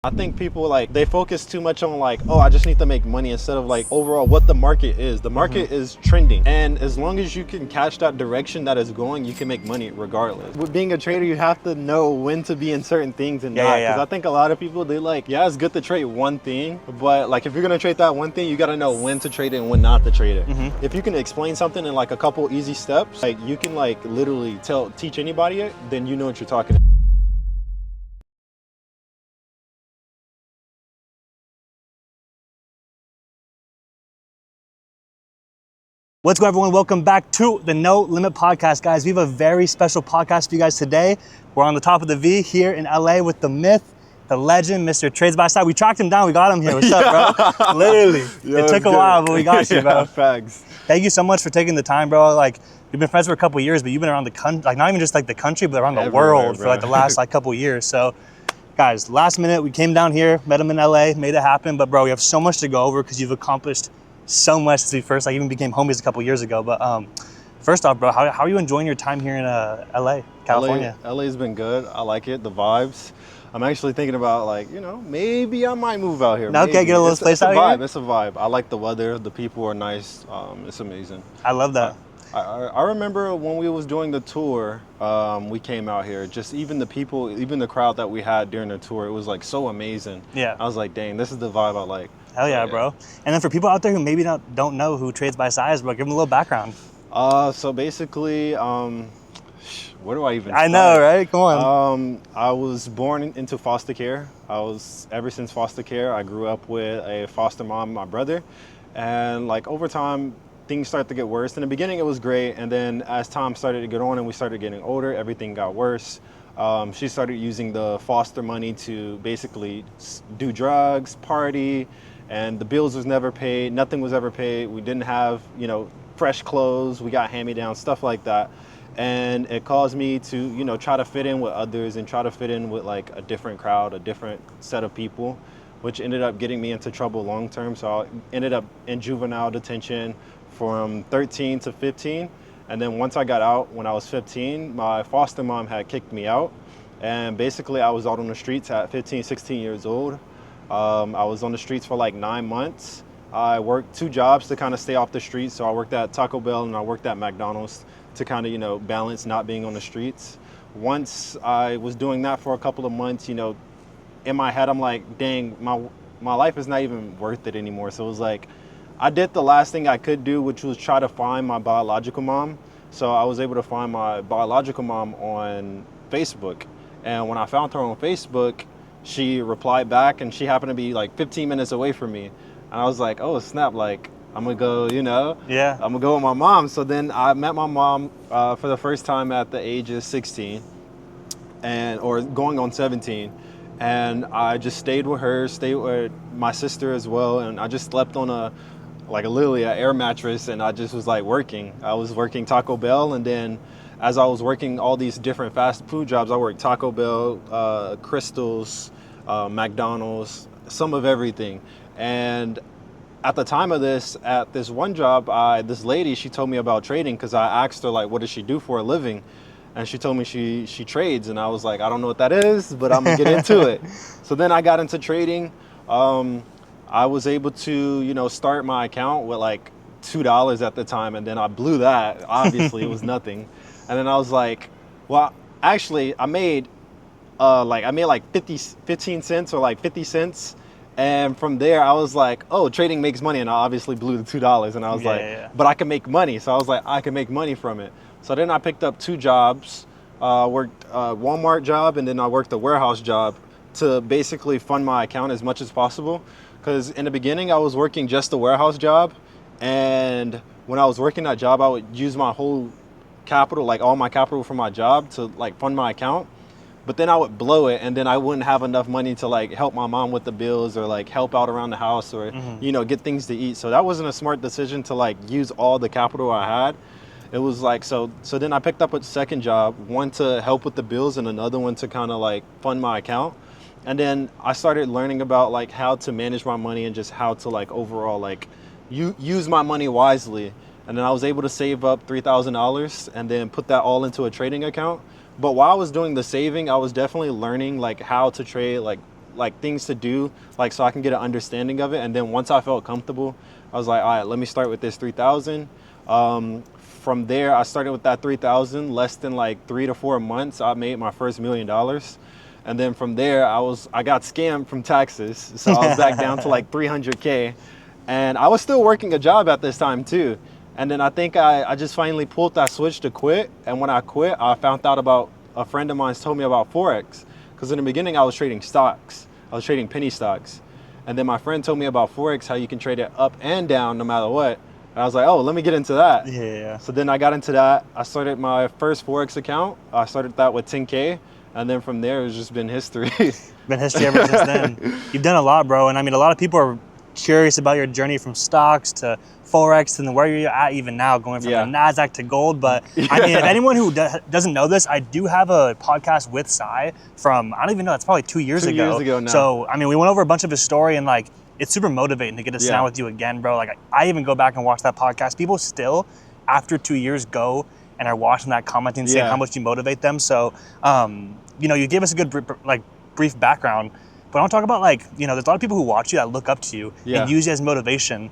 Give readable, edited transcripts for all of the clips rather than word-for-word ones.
I think people like they focus too much on like, oh, I just need to make money instead of like overall what the market is. The market is trending, and as long as you can catch that direction that is going, you can make money regardless. With being a trader, you have to know when to be in certain things and not. Because I think a lot of people, they like, yeah, it's good to trade one thing, but like if you're gonna trade that one thing, you gotta know when to trade it and when not to trade it. If you can explain something in like a couple easy steps, like you can like literally teach anybody it, then you know what you're talking about. What's going on, everyone? Welcome back to the No Limit podcast, guys. We have a very special podcast for you guys today. We're on the top of the V here in LA with the myth, the legend, Mr. TradesBySci. We tracked him down. We got him here. What's up, bro? Literally. It took a while, but we got you, bro. Facts. Thank you so much for taking the time, bro. Like, we've been friends for a couple years, but you've been around the country, like not even just like the country, but around the world for like the last like couple years. So, guys, last minute, we came down here, met him in LA, made it happen. But bro, we have so much to go over because you've accomplished so much since we first like even became homies a couple years ago. But first off, bro, how are you enjoying your time here in LA, California? LA's been good. I like it, the vibes. I'm actually thinking about like, you know, maybe I might move out here. Okay, get a little place out here. It's a vibe. I like the weather. The people are nice. It's amazing. I love that. I remember when we was doing the tour, we came out here, just even the people, even the crowd that we had during the tour, it was like so amazing. Yeah. I was like, dang, this is the vibe I like. Hell yeah, bro. And then for people out there who maybe don't know who TradesBySci is, bro, give them a little background. So basically, where do I even start? I know, right? Come on. I was born into foster care. Ever since foster care, I grew up with a foster mom and my brother. And like over time, things started to get worse. In the beginning, it was great. And then as time started to get on and we started getting older, everything got worse. She started using the foster money to basically do drugs, party, and the bills was never paid. Nothing was ever paid. We didn't have, you know, fresh clothes. We got hand-me-down, stuff like that. And it caused me to, you know, try to fit in with others and try to fit in with like a different crowd, a different set of people, which ended up getting me into trouble long term. So I ended up in juvenile detention from 13 to 15. And then once I got out, when I was 15, my foster mom had kicked me out. And basically I was out on the streets at 15, 16 years old. I was on the streets for like 9 months. I worked 2 jobs to kind of stay off the streets. So I worked at Taco Bell and I worked at McDonald's to kind of, you know, balance not being on the streets. Once I was doing that for a couple of months, you know, in my head, I'm like, dang, my life is not even worth it anymore. So it was like, I did the last thing I could do, which was try to find my biological mom. So I was able to find my biological mom on Facebook. And when I found her on Facebook, she replied back and she happened to be like 15 minutes away from me. And I was like, oh snap, like I'm gonna go, you know, I'm gonna go with my mom. So then I met my mom for the first time at the age of 16 or going on 17. And I just stayed with her, stayed with my sister as well. And I just slept on literally an air mattress, and I just was like working. I was working Taco Bell, and then as I was working all these different fast food jobs, I worked Taco Bell, Crystals, McDonald's, some of everything. And at the time of this, at this one job, this lady, she told me about trading because I asked her like, what does she do for a living? And she told me she trades, and I was like, I don't know what that is, but I'm gonna get into it. So then I got into trading. I was able to, you know, start my account with like $2 at the time, and then I blew that. Obviously, it was nothing. And then I was like, well, actually, I made like 15 cents or like 50 cents. And from there, I was like, oh, trading makes money. And I obviously blew the $2. And I was but I can make money. So I was like, I can make money from it. So then I picked up 2 jobs, worked a Walmart job, and then I worked a warehouse job to basically fund my account as much as possible. Because in the beginning, I was working just a warehouse job. And when I was working that job, I would use my whole capital, like all my capital from my job to like fund my account. But then I would blow it, and then I wouldn't have enough money to like help my mom with the bills or like help out around the house or, you know, get things to eat. So that wasn't a smart decision to like use all the capital I had. It was like, so then I picked up a second job, one to help with the bills and another one to kind of like fund my account. And then I started learning about like how to manage my money and just how to like overall like use my money wisely. And then I was able to save up $3,000 and then put that all into a trading account. But while I was doing the saving, I was definitely learning like how to trade like like things to do, like so I can get an understanding of it. And then once I felt comfortable, I was like, all right, let me start with this 3,000. From there, I started with that 3,000. Less than like 3 to 4 months, I made my first $1 million. And then from there, I got scammed from taxes, so I was back down to like 300K. And I was still working a job at this time too. And then I think I just finally pulled that switch to quit. And when I quit, I found out about, a friend of mine told me about forex. Because in the beginning, I was trading stocks. I was trading penny stocks. And then my friend told me about forex, how you can trade it up and down no matter what. And I was like, oh, let me get into that. Yeah. So then I got into that. I started my first forex account. I started that with 10K. And then from there, it's just been history. Been history ever since then. You've done a lot, bro. And I mean, a lot of people are curious about your journey from stocks to forex and where you're at even now, going from the NASDAQ to gold. But I mean, if anyone who doesn't know this, I do have a podcast with Sci from, I don't even know, it's probably 2 years ago. 2 years ago now. So, I mean, we went over a bunch of his story, and like, it's super motivating to get to sit down with you again, bro. Like, I even go back and watch that podcast. People still, after 2 years, go and are watching that, commenting, saying how much you motivate them. So, you know, you gave us a good brief background, but I want to talk about, like, you know, there's a lot of people who watch you that look up to you and use you as motivation.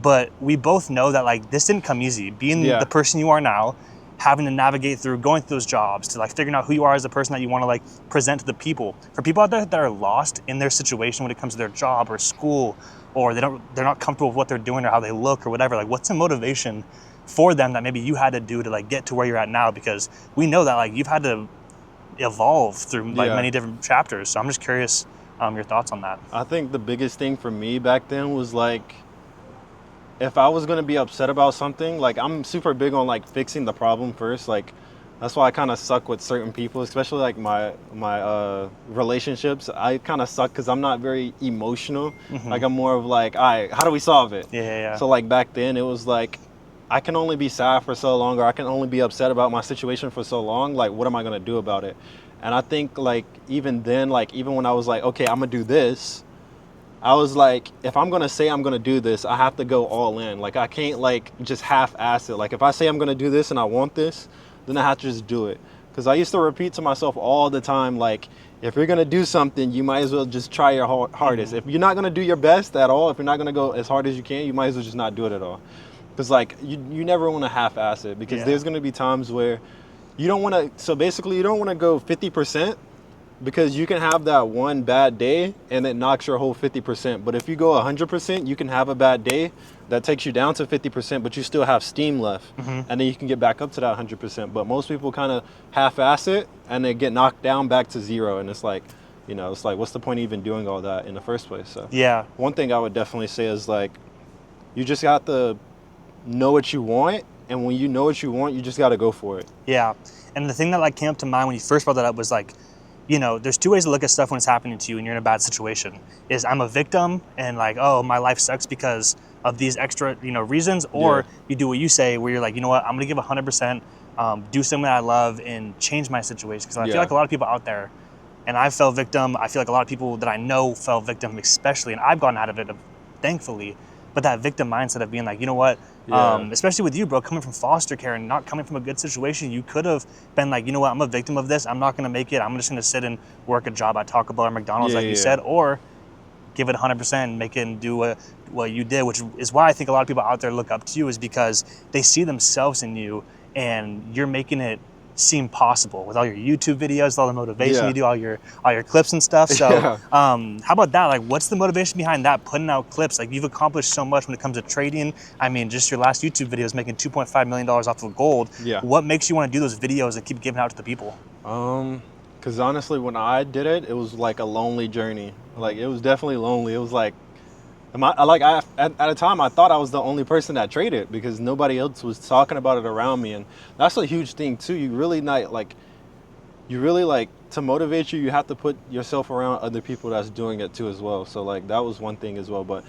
But we both know that, like, this didn't come easy. Being the person you are now, having to navigate through going through those jobs, to like figuring out who you are as a person that you want to like present to the people. For people out there that are lost in their situation when it comes to their job or school, or they're not comfortable with what they're doing or how they look or whatever, like, what's a motivation for them that maybe you had to do to like get to where you're at now? Because we know that, like, you've had to evolve through like many different chapters. So I'm just curious your thoughts on that. I think the biggest thing for me back then was, like, if I was going to be upset about something, like, I'm super big on like fixing the problem first. Like, that's why I kind of suck with certain people, especially like my relationships. I kind of suck because I'm not very emotional. Like, I'm more of like, all right, how do we solve it? So like back then it was like, I can only be sad for so long, or I can only be upset about my situation for so long. Like, what am I going to do about it? And I think, like, even then, like, even when I was like, okay, I'm going to do this, I was like, if I'm going to say I'm going to do this, I have to go all in. Like, I can't, like, just half-ass it. Like, if I say I'm going to do this and I want this, then I have to just do it. Because I used to repeat to myself all the time, like, if you're going to do something, you might as well just try your hardest. If you're not going to do your best at all, if you're not going to go as hard as you can, you might as well just not do it at all. Because, like, you never want to half-ass it. Because there's going to be times where you don't want to, so basically you don't want to go 50%, because you can have that one bad day and it knocks your whole 50%. But if you go 100%, you can have a bad day that takes you down to 50%, but you still have steam left. And then you can get back up to that 100%. But most people kind of half-ass it and they get knocked down back to zero. And it's like, you know, it's like, what's the point of even doing all that in the first place? So one thing I would definitely say is, like, you just got to know what you want. And when you know what you want, you just got to go for it. Yeah. And the thing that like came up to mind when you first brought that up was, like, you know, there's two ways to look at stuff when it's happening to you and you're in a bad situation. Is I'm a victim and, like, oh, my life sucks because of these extra, you know, reasons. Or you do what you say, where you're like, you know what, I'm going to give 100%, do something I love and change my situation. Because I feel like a lot of people out there, and I fell victim. I feel like a lot of people that I know fell victim, especially, and I've gotten out of it, thankfully. But that victim mindset of being like, you know what, especially with you, bro, coming from foster care and not coming from a good situation, you could have been like, you know what, I'm a victim of this. I'm not going to make it. I'm just going to sit and work a job at Taco Bell or McDonald's, like you said, or give it 100% and make it and do what you did, which is why I think a lot of people out there look up to you, is because they see themselves in you and you're making it seem possible with all your YouTube videos, all the motivation you do, all your clips and stuff. So how about that? Like, what's the motivation behind that, putting out clips? Like, you've accomplished so much when it comes to trading. I mean, just your last YouTube video is making $2.5 million off of gold. What makes you want to do those videos and keep giving out to the people? Because honestly, when I did it, it was like a lonely journey. Like, it was definitely lonely. It was like, at a time, I thought I was the only person that traded because nobody else was talking about it around me. And that's a huge thing too. You really to motivate you, you have to put yourself around other people that's doing it too as well. So, like, that was one thing as well. But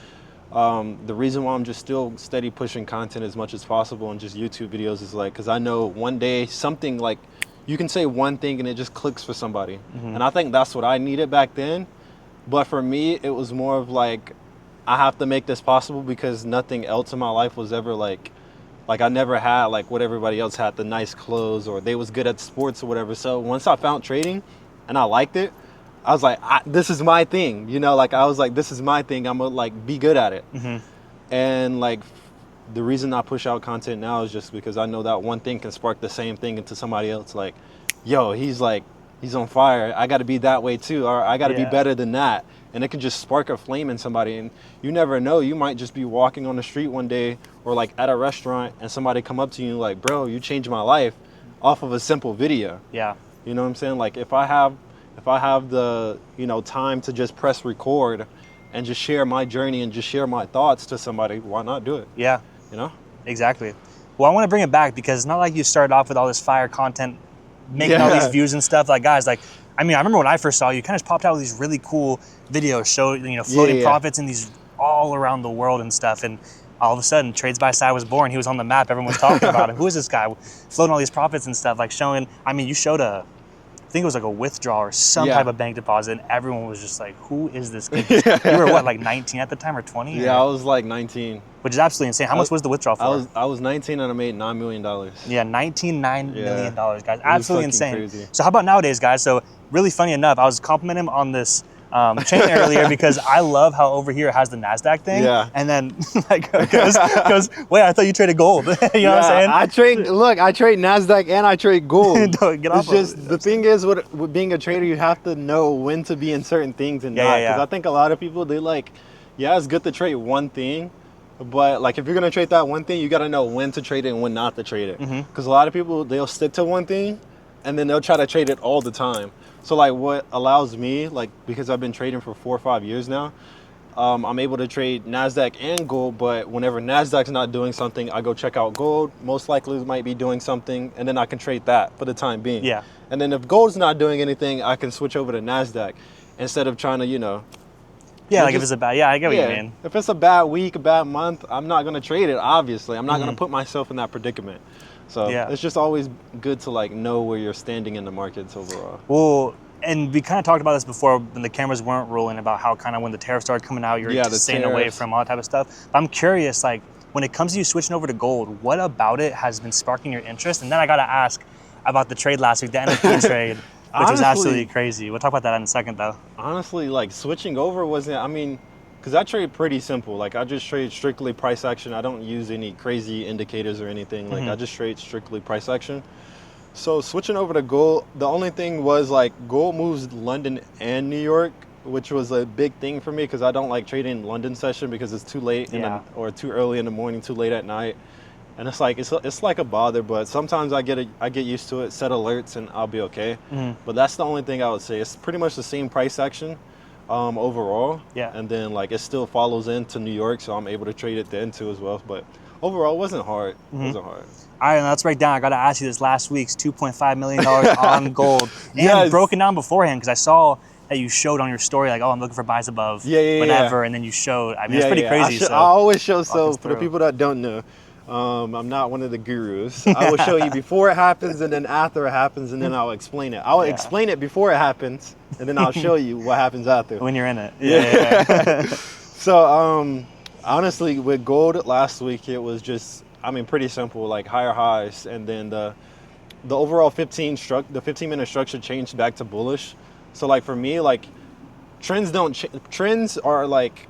the reason why I'm just still steady pushing content as much as possible and just YouTube videos is like, because I know one day something, like, you can say one thing and it just clicks for somebody. And I think that's what I needed back then. But for me, it was more of like, I have to make this possible because nothing else in my life was ever like I never had like what everybody else had, the nice clothes, or they was good at sports or whatever. So once I found trading and I liked it, I was like, this is my thing, you know, like I was like, this is my thing. I'm gonna like be good at it. And like the reason I push out content now is just because I know that one thing can spark the same thing into somebody else. Like, yo, he's on fire. I got to be that way too, or I got to be better than that. And it can just spark a flame in somebody. And you never know, you might just be walking on the street one day or like at a restaurant and somebody come up to you like, bro, you changed my life off of a simple video. Yeah. You know what I'm saying? Like if I have the, you know, time to just press record and just share my journey and just share my thoughts to somebody, why not do it? Yeah. You know? Exactly. Well, I want to bring it back because it's not like you started off with all this fire content, making all these views and stuff. Like, guys, like, I mean, I remember when I first saw you, kind of popped out with these really cool videos, you know, floating profits in these all around the world and stuff. And all of a sudden, TradesBySci was born. He was on the map. Everyone was talking about him. Who is this guy floating all these profits and stuff? Like showing, I mean, you showed I think it was like a withdrawal or some type of bank deposit, and everyone was just like, who is this kid? You were what, like 19 at the time or 20? Yeah, I was like 19. Which is absolutely insane. How much was the withdrawal for? I was 19 and I made $9 million. Yeah, $9 million, guys. Absolutely insane. Crazy. So how about nowadays, guys? So really funny enough, I was complimenting him on this chain earlier because I love how over here it has the NASDAQ thing. Yeah. And then like goes, wait, I thought you traded gold. You know what I'm saying? I trade NASDAQ and I trade gold. Get off it's just, the thing is with being a trader, you have to know when to be in certain things and not. Because I think a lot of people, they like, it's good to trade one thing, but like if you're gonna trade that one thing, you gotta know when to trade it and when not to trade it. Because a lot of people, they'll stick to one thing and then they'll try to trade it all the time. So like what allows me, like because I've been trading for 4 or 5 years now, I'm able to trade NASDAQ and gold, but whenever NASDAQ's not doing something, I go check out gold. Most likely it might be doing something, and then I can trade that for the time being. Yeah. And then if gold's not doing anything, I can switch over to NASDAQ instead of trying to, you know. Yeah, like if it's a bad, I get what you mean. If it's a bad week, a bad month, I'm not gonna trade it, obviously. I'm not gonna put myself in that predicament. So it's just always good to like know where you're standing in the markets overall. Well, and we kind of talked about this before when the cameras weren't rolling about how kind of when the tariffs started coming out, you're just staying away from all that type of stuff. But I'm curious, like when it comes to you switching over to gold, what about it has been sparking your interest? And then I got to ask about the trade last week, the NFT trade, which was absolutely crazy. We'll talk about that in a second though. Honestly, like switching over wasn't, I mean, because I trade pretty simple. Like I just trade strictly price action. I don't use any crazy indicators or anything. Like I just trade strictly price action. So switching over to gold, the only thing was like gold moves London and New York, which was a big thing for me because I don't like trading London session because it's too late or too early in the morning, too late at night. And it's like it's like a bother, but sometimes I get used to it, set alerts, and I'll be okay. But that's the only thing I would say. It's pretty much the same price action overall. Yeah. And then like it still follows into New York, so I'm able to trade it then too as well. But overall, it wasn't hard. It wasn't hard. All right, let's break down. I got to ask you this last week's $2.5 million on gold. And broken down beforehand because I saw that you showed on your story like, oh, I'm looking for buys above whatever, and then you showed. I mean, it's pretty crazy. I always show, so for the people that don't know, I'm not one of the gurus. I will show you before it happens and then after it happens, and then I'll explain it. I'll explain it before it happens, and then I'll show you what happens after. When you're in it. So honestly, with gold last week, it was just, I mean, pretty simple, like higher highs, and then the overall 15-minute structure changed back to bullish. So like for me, like trends are like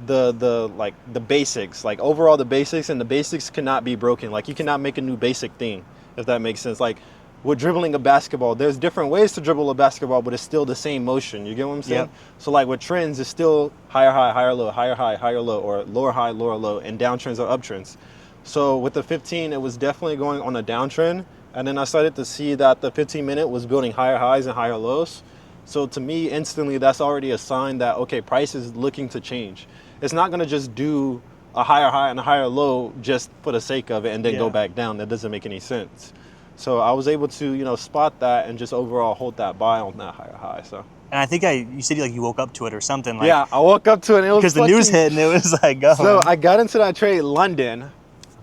the basics, like overall the basics, and the basics cannot be broken. Like you cannot make a new basic thing, if that makes sense. Like with dribbling a basketball, there's different ways to dribble a basketball, but it's still the same motion. You get what I'm saying? So like with trends, it's still higher high, higher low, higher high, higher low, or lower high, lower low, and downtrends or uptrends. So with the 15, it was definitely going on a downtrend, and then I started to see that the 15-minute was building higher highs and higher lows. So to me, instantly, that's already a sign that, okay, price is looking to change. It's not gonna just do a higher high and a higher low just for the sake of it and then go back down. That doesn't make any sense. So I was able to, you know, spot that and just overall hold that buy on that higher high. So. And I think you said like you woke up to it or something. Like, yeah, I woke up to it and it was because the news hit and it was like, go. So I got into that trade London.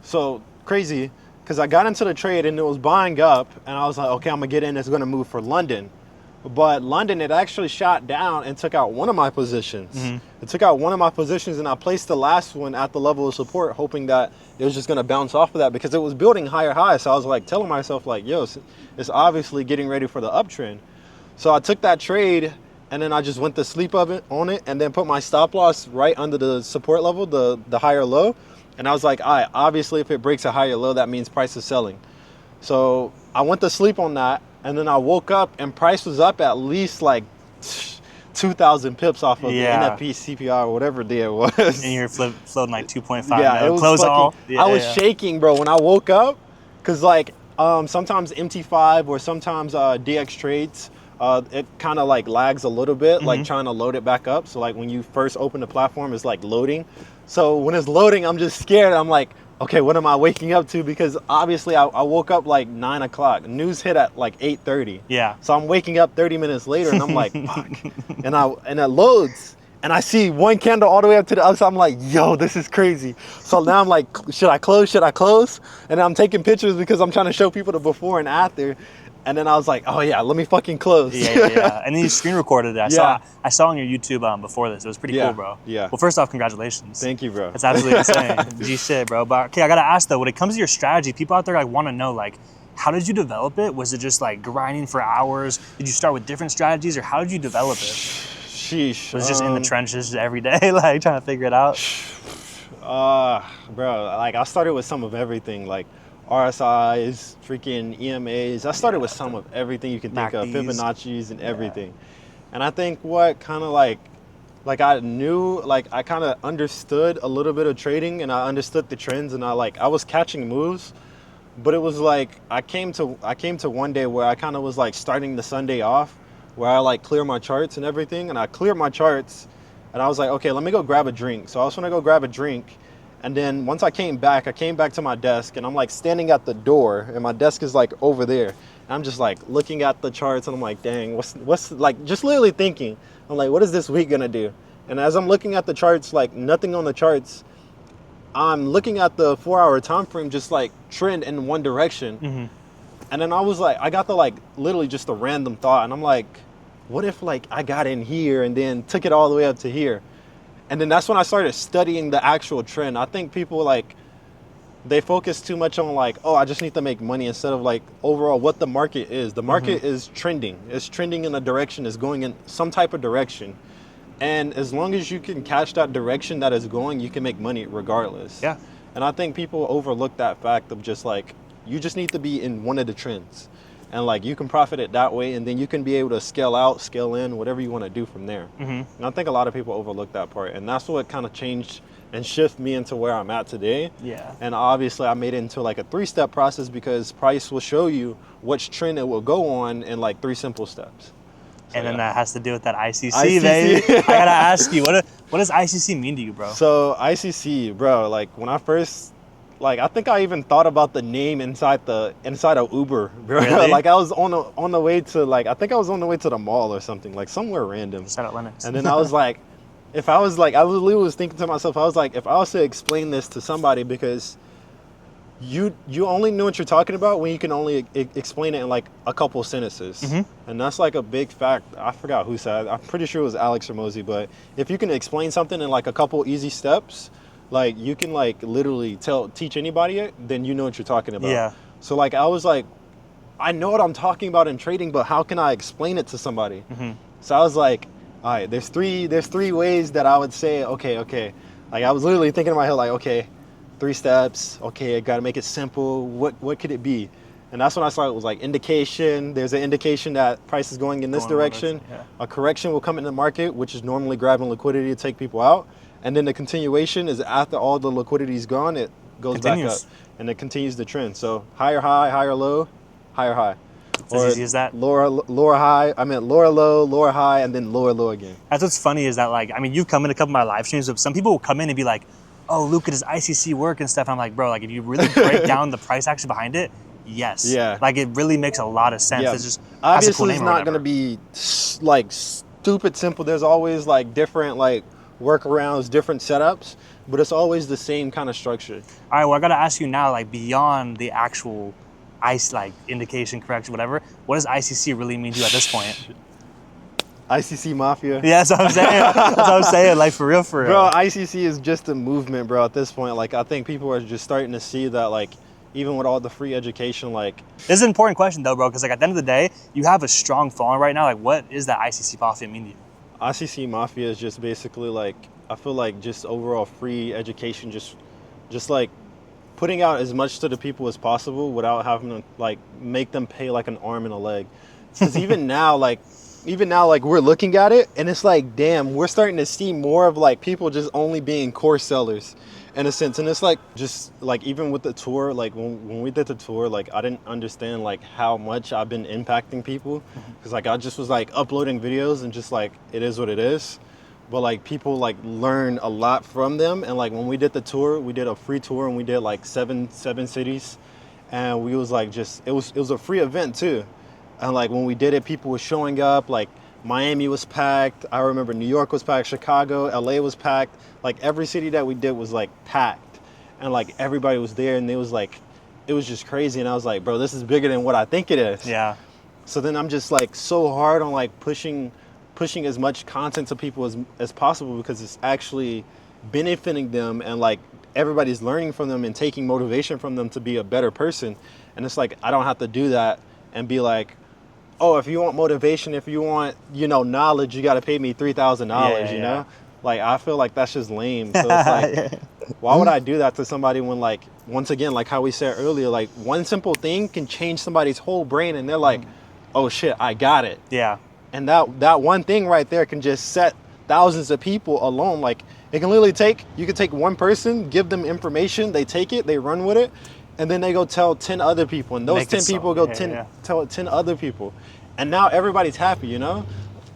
So crazy, because I got into the trade and it was buying up, and I was like, okay, I'm gonna get in. It's gonna move for London. But London, it actually shot down and took out one of my positions. It took out one of my positions, and I placed the last one at the level of support, hoping that it was just going to bounce off of that because it was building higher highs. So I was like telling myself like, yo, it's obviously getting ready for the uptrend. So I took that trade, and then I just went to sleep on it, and then put my stop loss right under the support level, the higher low. And I was like, all right, obviously if it breaks a higher low, that means price is selling. So I went to sleep on that, and then I woke up and price was up at least like 2,000 pips off of the NFP CPR or whatever day it was. And you're floating like 2.5. Yeah, it was close fucking, all. I was shaking, bro, when I woke up, because like sometimes MT5 or sometimes DX trades, it kind of like lags a little bit, like trying to load it back up. So like when you first open the platform, it's like loading. So when it's loading, I'm just scared. I'm like, okay, what am I waking up to? Because obviously I woke up like 9 o'clock. News hit at like 8:30. Yeah. So I'm waking up 30 minutes later, and I'm like, fuck. And it loads, and I see one candle all the way up to the other side. I'm like, yo, this is crazy. So now I'm like, should I close? Should I close? And I'm taking pictures because I'm trying to show people the before and after. And then I was like, oh yeah, let me fucking close. Yeah. And then you screen recorded it. I saw on your YouTube before this. It was pretty cool, bro. Yeah. Well, first off, congratulations. Thank you, bro. That's absolutely insane. G shit, bro. But okay, I gotta ask though, when it comes to your strategy, people out there like want to know, like, how did you develop it? Was it just like grinding for hours? Did you start with different strategies, or how did you develop it? Sheesh. Was it just in the trenches every day, like trying to figure it out? Bro, like I started with some of everything, like RSIs, freaking EMAs. I started with some of everything you can think of, Fibonacci's and everything. And I think what kind of like I knew, like I kind of understood a little bit of trading, and I understood the trends, and I was catching moves. But it was like I came to one day where I kind of was like starting the Sunday off, where I like clear my charts and everything, and I cleared my charts, and I was like, okay, let me go grab a drink. So I was gonna go grab a drink, and then once I came back to my desk, and I'm like standing at the door, and my desk is like over there, and I'm just like looking at the charts, and I'm like, dang, what's like, just literally thinking, I'm like, what is this week gonna do? And as I'm looking at the charts, like nothing on the charts, I'm looking at the 4-hour time frame, just like trend in one direction. And then I was like, I got the like literally just a random thought, and I'm like, what if like I got in here and then took it all the way up to here? And then that's when I started studying the actual trend. I think people like, they focus too much on like, oh, I just need to make money, instead of like overall what the market is. The market is trending. It's trending in a direction, it's going in some type of direction. And as long as you can catch that direction that is going, you can make money regardless. Yeah. And I think people overlook that fact of just like, you just need to be in one of the trends. And like you can profit it that way, and then you can be able to scale out, scale in, whatever you want to do from there. And I think a lot of people overlook that part. And that's what kind of changed and shift me into where I'm at today. Yeah. And obviously I made it into like a 3-step process, because price will show you which trend it will go on in like 3 simple steps. So, and then that has to do with that ICC, baby. I gotta ask you, what does ICC mean to you, bro? So ICC, bro, like when I first, like I think I even thought about the name inside of Uber, bro. Really? Like I was on the way to, like, I think I was on the way to the mall or something, like somewhere random. Shout out Lennox. And then I was like, I literally was thinking to myself, I was like, if I was to explain this to somebody, because you only know what you're talking about when you can only explain it in like a couple sentences. And that's like a big fact. I forgot who said it. I'm pretty sure it was Alex or Mosey, but if you can explain something in like a couple easy steps, like you can like literally teach anybody it, then you know what you're talking about. Yeah. So like I was like, I know what I'm talking about in trading, but how can I explain it to somebody? So I was like, all right, there's three ways that I would say, okay. Like I was literally thinking in my head, like, okay, 3 steps. Okay, I gotta make it simple. What could it be? And that's when I started. It was like indication. There's an indication that price is going in this direction. A correction will come in the market, which is normally grabbing liquidity to take people out. And then the continuation is after all the liquidity is gone, it goes back up, and it continues the trend. So higher high, higher low, higher high. It's as easy as that. Lower high. I meant lower low, lower high, and then lower low again. That's what's funny is that, like, I mean, you've come in a couple of my live streams, but some people will come in and be like, oh, Luca, does ICC work and stuff? And I'm like, bro, like if you really break down the price action behind it, yes. Yeah. Like it really makes a lot of sense. Yeah. It's just obviously it's not going to be like stupid simple. There's always like different like workarounds, different setups, but it's always the same kind of structure. All right, well, I got to ask you now, like beyond the actual ICE, like indication, correction, whatever, what does ICC really mean to you at this point? ICC Mafia. Yeah, that's what I'm saying. That's what I'm saying, like for real. Bro, ICC is just a movement, bro, at this point. Like, I think people are just starting to see that, like, even with all the free education, like... This is an important question, though, bro, because, like, at the end of the day, you have a strong following right now. Like, what is that ICC Mafia mean to you? ICC Mafia is just basically like, I feel like just overall free education, just like putting out as much to the people as possible without having to like make them pay like an arm and a leg. Because even now, like we're looking at it and it's like, damn, we're starting to see more of like people just only being course sellers in a sense. And it's like, just like even with the tour, like when we did the tour, like I didn't understand like how much I've been impacting people, because like I just was like uploading videos and just like it is what it is. But like people like learn a lot from them. And like when we did the tour, we did a free tour and we did like seven cities, and we was like, just it was a free event too. And like when we did it, people were showing up. Like Miami was packed. I remember New York was packed. Chicago, LA was packed. Like every city that we did was like packed, and like everybody was there, and it was just crazy. And I was like, bro, this is bigger than what I think it is. Yeah. So then I'm just like so hard on like pushing as much content to people as possible, because it's actually benefiting them, and like everybody's learning from them and taking motivation from them to be a better person. And it's like I don't have to do that and be like, oh, if you want motivation, if you want, knowledge, you got to pay me $3,000, you know? Like, I feel like that's just lame. So it's like, why would I do that to somebody when, like, once again, like how we said earlier, like one simple thing can change somebody's whole brain, and they're like, oh shit, I got it. Yeah. And that one thing right there can just set thousands of people alone. Like, it can literally you can take one person, give them information, they take it, they run with it, and then they go tell 10 other people, and those 10 people go tell 10 other people. And now everybody's happy, you know? And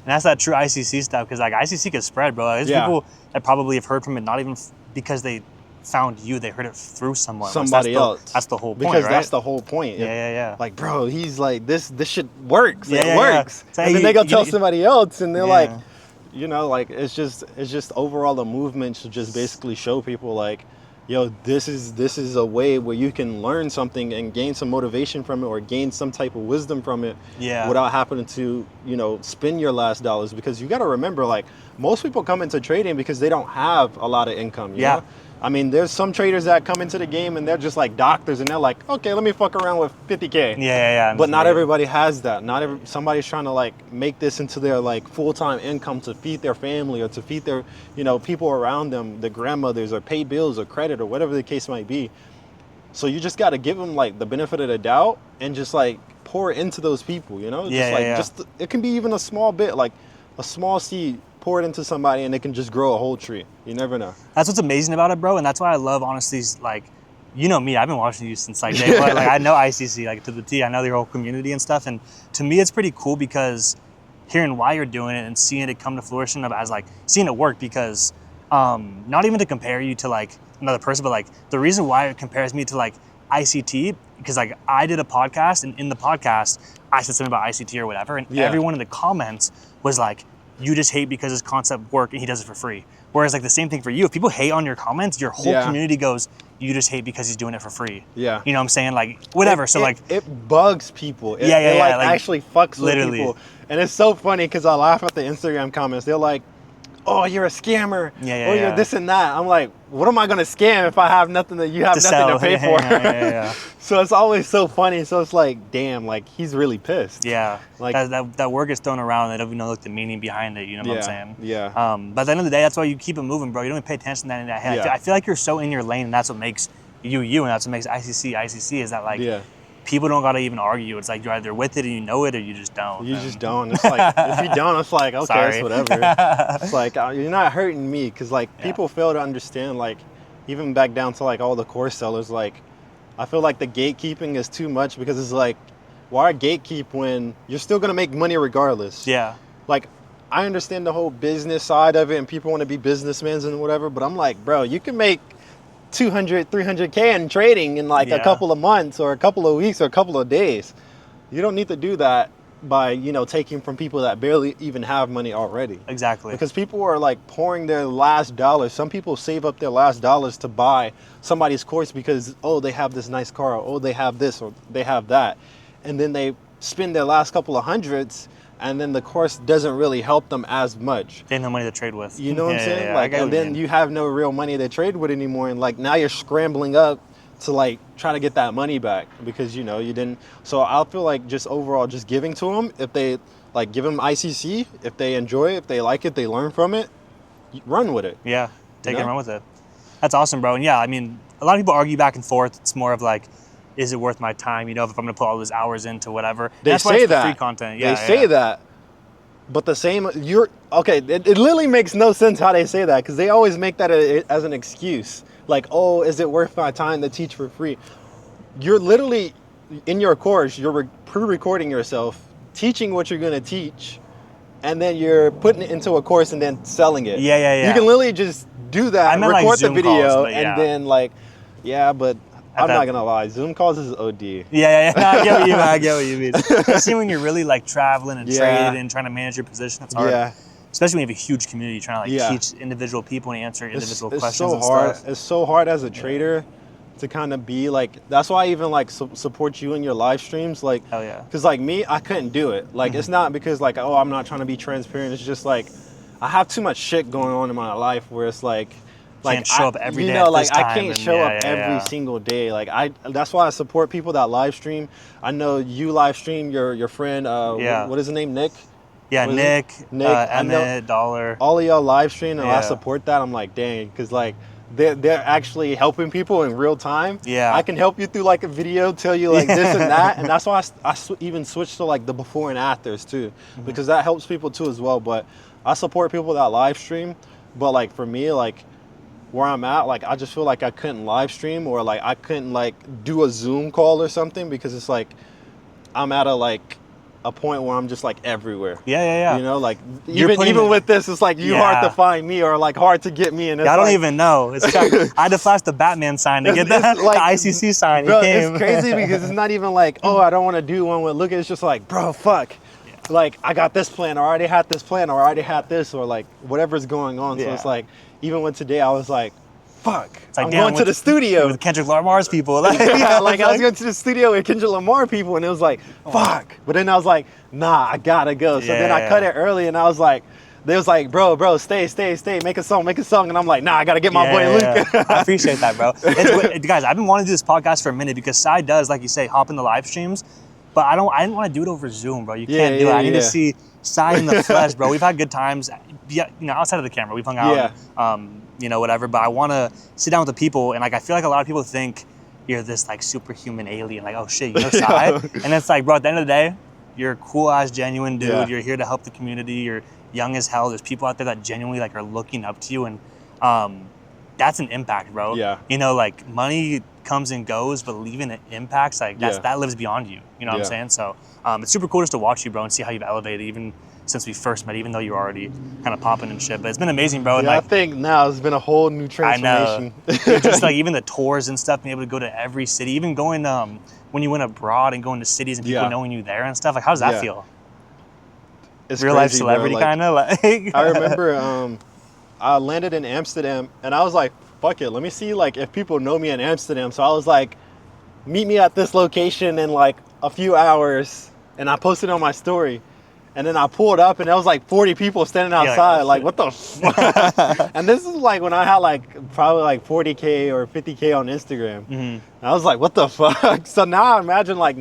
that's that true ICC stuff, because like ICC can spread, bro. There's people that probably have heard from it, not even because they found you, they heard it through somebody else. That's the whole point, because right? that's the whole point. Yeah. Like, bro, he's like, this shit works. Yeah, it works. So, and then they go tell somebody else, and they're like, Yeah. Like it's just overall a movement to just basically show people like, yo, this is a way where you can learn something and gain some motivation from it, or gain some type of wisdom from it, without having to, spend your last dollars. Because you got to remember, like, most people come into trading because they don't have a lot of income. You know? I mean, there's some traders that come into the game and they're just like doctors, and they're like, okay, let me fuck around with 50K. Yeah. But not everybody has that. Somebody's trying to like make this into their like full-time income to feed their family, or to feed their, people around them, their grandmothers, or pay bills or credit, or whatever the case might be. So you just got to give them like the benefit of the doubt and just like pour into those people, Just it can be even a small bit, like a small seed, pour it into somebody, and it can just grow a whole tree. You never know. That's what's amazing about it, bro. And that's why I love, honestly, like, me, I've been watching you since like day one. Like, I know ICC like to the T. I know your whole community and stuff. And to me, it's pretty cool, because hearing why you're doing it and seeing it come to fruition, as like seeing it work, because not even to compare you to like another person, but like the reason why it compares me to like ICT, because like I did a podcast, and in the podcast I said something about ICT or whatever, and everyone in the comments was like, you just hate because his concept work and he does it for free. Whereas like the same thing for you, if people hate on your comments, your whole community goes, you just hate because he's doing it for free. Yeah. You know what I'm saying? Like, whatever. It bugs people. It actually fucks with people. And it's so funny, because I laugh at the Instagram comments. They're like, oh, you're a scammer. You're this and that. I'm like, what am I going to scam if I have nothing that you have nothing to pay for? So it's always so funny. So it's like, damn, like he's really pissed. Yeah. Like that word gets thrown around. They don't even know like the meaning behind it. You know what I'm saying? Yeah. But at the end of the day, that's why you keep it moving, bro. You don't even pay attention to that. I feel like you're so in your lane, and that's what makes you, and that's what makes ICC is that like, people don't gotta even argue. It's like you're either with it and you know it, or you just don't. You just don't. It's like, if you don't, it's like, okay, it's whatever. It's like, you're not hurting me, because like people fail to understand, like even back down to like all the course sellers, like I feel like the gatekeeping is too much, because it's like, why gatekeep when you're still gonna make money regardless? Yeah. Like, I understand the whole business side of it, and people want to be businessmen and whatever, but I'm like, bro, you can make 200, 300K in trading in like a couple of months, or a couple of weeks, or a couple of days. You don't need to do that by, taking from people that barely even have money already. Exactly. Because people are like pouring their last dollars. Some people save up their last dollars to buy somebody's course because, oh, they have this nice car, or oh, they have this, or they have that. And then they spend their last couple of hundreds, and then the course doesn't really help them as much. They have no money to trade with. You know what I'm saying? Like, and then you have no real money to trade with anymore, and like now you're scrambling up to like try to get that money back, because you didn't. So I feel like just overall, just giving to them, if they like give them ICC. If they enjoy it, if they like it, they learn from it, run with it. Yeah, take it and run with it. That's awesome, bro. And yeah, I mean, a lot of people argue back and forth. It's more of like, is it worth my time? You know, if I'm going to put all those hours into whatever. They say that. Free content. Yeah, they say that. But the same, okay, it literally makes no sense how they say that, because they always make that as an excuse. Like, oh, is it worth my time to teach for free? You're literally, in your course, you're pre-recording yourself, teaching what you're going to teach, and then you're putting it into a course and then selling it. Yeah. You can literally just do that, record like the video, calls, and then like, but I'm not gonna lie, Zoom calls is OD. Yeah. I get what you mean. Especially when you're really like traveling and trading and trying to manage your position, that's hard. Yeah. Especially when you have a huge community trying to like teach individual people and answer individual questions. It's so hard. It's so hard as a trader to kind of be like. That's why I even like support you in your live streams. Like, hell yeah. Because like me, I couldn't do it. Like, it's not because like, oh, I'm not trying to be transparent. It's just like, I have too much shit going on in my life where it's like. Can't show up every day. You know, like I can't show up every single day. Like that's why I support people that live stream. I know you live stream your friend. What is his name? Nick. Yeah, Nick. Emmett, Dollar. All of y'all live stream, and I support that. I'm like, dang, because like they're actually helping people in real time. Yeah. I can help you through like a video, tell you like this and that, and that's why I even switched to like the before and afters too, because that helps people too as well. But I support people that live stream, but like for me, like. Where I'm at, like I just feel like I couldn't live stream, or like I couldn't like do a Zoom call or something, because it's like I'm at a point where I'm just like everywhere. Yeah. You know, like even with this, it's like hard to find me, or like hard to get me. And it's I don't even know. It's I had to flash the Batman sign to get that like, the ICC sign. Bro, it's crazy because it's not even like, oh, I don't want to do one with Luca. It's just like, bro, fuck. Like I got this plan, or I already had this plan, or I already had this, or like whatever's going on. So it's like, even with today, I was like, fuck, I'm going to the studio. With Kendrick Lamar's people. Like, I was going to the studio with Kendrick Lamar people, and it was like, fuck. But then I was like, nah, I gotta go. So then I cut it early, and I was like, they was like, bro, stay, make a song. And I'm like, nah, I gotta get my boy Luca. I appreciate that, bro. Guys, I've been wanting to do this podcast for a minute, because Sci does, like you say, hop in the live streams. But I didn't want to do it over Zoom, bro. You can't do it. I need to see Sci in the flesh, bro. We've had good times. Yeah, you know, outside of the camera, we've hung out. You know, whatever. But I want to sit down with the people, and like I feel like a lot of people think you're this like superhuman alien, like, oh shit, you know Sci. And it's like, bro, at the end of the day, you're a cool ass, genuine dude. Yeah. You're here to help the community. You're young as hell. There's people out there that genuinely like are looking up to you, and that's an impact, bro. Yeah. You know, like money comes and goes, but leaving an impact, like that lives beyond you. You know what I'm saying? So it's super cool just to watch you, bro, and see how you've elevated even since we first met, even though you're already kind of popping and shit. But it's been amazing, bro. And I think now it's been a whole new transformation. I know. Just like even the tours and stuff, being able to go to every city, even going when you went abroad and going to cities and people knowing you there and stuff. Like, how does that feel? It's real crazy, life celebrity, bro. Like, kind of. Like I remember I landed in Amsterdam, and I was like, fuck it, let me see like if people know me in Amsterdam. So I was like, meet me at this location in like a few hours, and I posted on my story. And then I pulled up, and there was like 40 people standing outside. Like, what the fuck? And this is like when I had like probably like 40K or 50K on Instagram. And I was like, what the fuck? So now I imagine like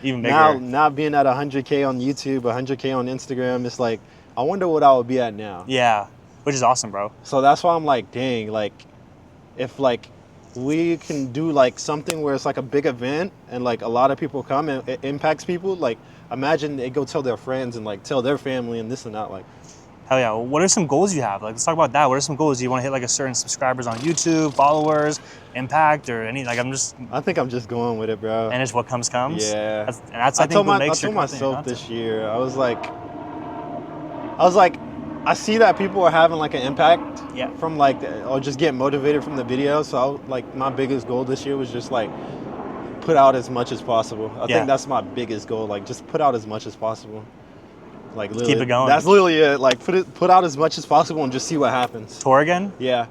even bigger. Now being at 100K on YouTube, 100K on Instagram, it's like, I wonder what I would be at now. Yeah, which is awesome, bro. So that's why I'm like, dang, like if like we can do like something where it's like a big event and like a lot of people come and it impacts people, like imagine they go tell their friends and like tell their family and this and that. Like, hell yeah. Well, what are some goals you have? Like, let's talk about that. What are some goals? Do you want to hit like a certain subscribers on YouTube, followers, impact, or any? Like, I think I'm just going with it, bro. And it's what comes. Yeah. That's I think what makes I told myself this year, I was like, I see that people are having like an impact from like, or just get motivated from the video. So like my biggest goal this year was just like put out as much as possible. I think that's my biggest goal. Like just put out as much as possible. Like literally, keep it going. That's literally it. Like put out as much as possible and just see what happens. Tour again? Yeah.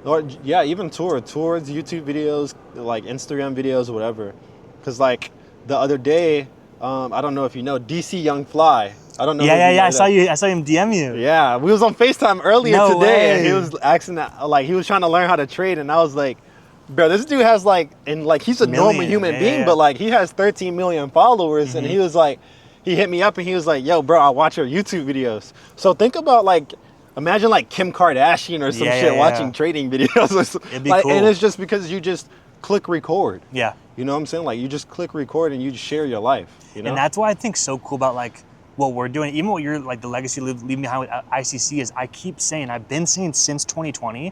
Or even tours, YouTube videos, like Instagram videos, or whatever. Cause like the other day, I don't know if you know DC Young Fly. I don't know. Yeah. I saw him DM you. Yeah, we was on FaceTime earlier today, and he was asking that, like he was trying to learn how to trade, and I was like, bro, this dude has like, and like he's a normal human being, but like he has 13 million followers, and he was like, he hit me up and he was like, yo, bro, I watch your YouTube videos. So think about like, imagine like Kim Kardashian or some shit watching trading videos. It'd be like, cool. And it's just because you just click record. Yeah. You know what I'm saying? Like you just click record and you just share your life, you know? And that's why I think so cool about like what we're doing, even what you're like the legacy leaving behind with ICC is I keep saying, I've been saying since 2020,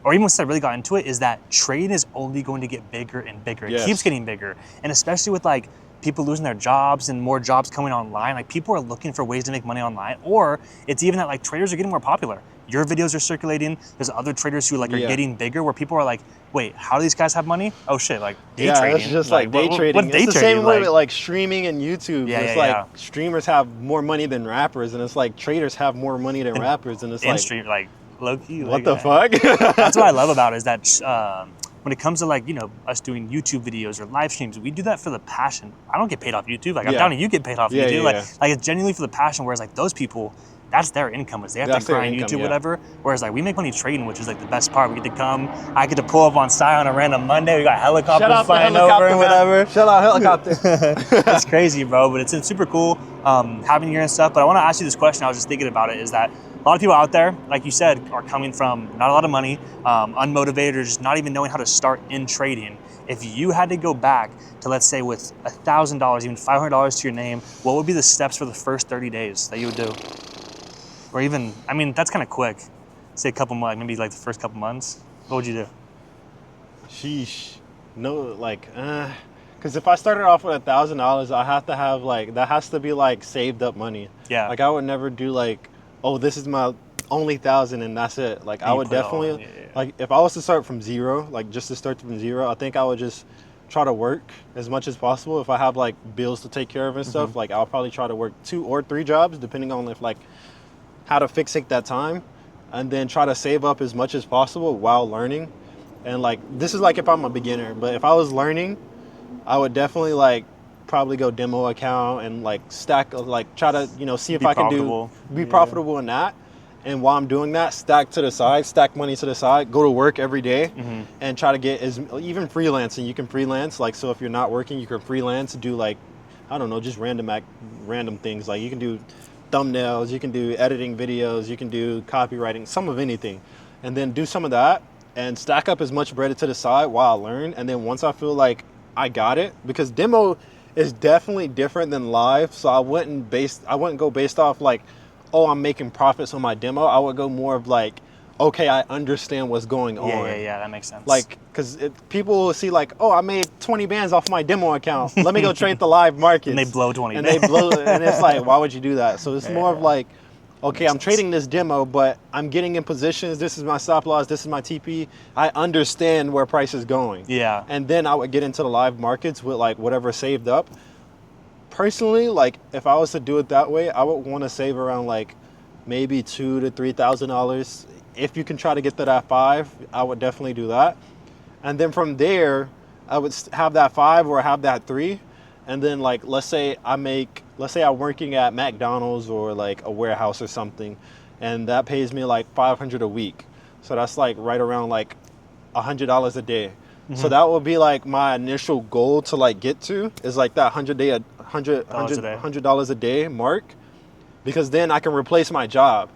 or even since I really got into it, is that trading is only going to get bigger and bigger. It keeps getting bigger. And especially with like people losing their jobs and more jobs coming online, like people are looking for ways to make money online, or it's even that like traders are getting more popular. Your videos are circulating. There's other traders who like are getting bigger where people are like, wait, how do these guys have money? Oh shit, like day trading. Yeah, it's just like day trading. What day it's the trading? same way with like streaming and YouTube. It's like streamers have more money than rappers, and it's like traders have more money than rappers, and it's like stream, like low key. What the fuck? That's what I love about it is that when it comes to like, you know, us doing YouTube videos or live streams, we do that for the passion. I don't get paid off YouTube. Like I'm down to you get paid off YouTube. Like it's genuinely for the passion. Whereas like those people, that's their income, is they have to grind YouTube, whatever. Whereas like we make money trading, which is like the best part. We get to come, I get to pull up on Sci on a random Monday. We got helicopters flying over and whatever. Shout out helicopter. That's crazy, bro. But it's super cool having you here and stuff. But I want to ask you this question. I was just thinking about it. Is that a lot of people out there, like you said, are coming from not a lot of money, unmotivated, or just not even knowing how to start in trading. If you had to go back to, let's say, with $1,000, even $500 to your name, what would be the steps for the first 30 days that you would do? Or even, I mean, that's kind of quick. Say a couple months, maybe like the first couple months. What would you do? Sheesh. No, like, because if I started off with $1,000, I have to have like, that has to be like saved up money. Yeah. Like I would never do like, oh, this is my only 1,000 and that's it. Like I would definitely, like if I was to start from zero, like just to start from zero, I think I would just try to work as much as possible. If I have like bills to take care of and stuff, like I'll probably try to work 2 or 3 jobs, depending on if like how to fixate that time, and then try to save up as much as possible while learning. And like, this is like if I'm a beginner, but if I was learning, I would definitely like probably go demo account and like stack, like try to, you know, see if I can be profitable in that. And while I'm doing that, stack to the side, stack money to the side, go to work every day and try to get even freelancing. You can freelance, like, so if you're not working, you can freelance, do like, I don't know, just random things. Like you can do thumbnails, you can do editing videos, you can do copywriting, some of anything. And then do some of that and stack up as much bread to the side while I learn. And then once I feel like I got it, because demo is definitely different than live. So I wouldn't go based off like, oh, I'm making profits on my demo. I would go more of like, okay, I understand what's going on. Yeah, that makes sense. Like, because people will see like, oh, I made 20 bands off my demo account. Let me go trade the live markets. And they blow 20 and they blow, and it's like, why would you do that? So it's more of like, okay, I'm trading this demo, but I'm getting in positions. This is my stop loss. This is my TP. I understand where price is going. Yeah. And then I would get into the live markets with like whatever saved up. Personally, like if I was to do it that way, I would want to save around like maybe $2,000 to $3,000. If you can try to get to that 5, I would definitely do that. And then from there, I would have that 5 or have that 3. And then like, let's say I'm working at McDonald's or like a warehouse or something, and that pays me like $500 a week. So that's like right around like $100 a day. So that would be like my initial goal to like get to, is like that $100 a day mark. Because then I can replace my job,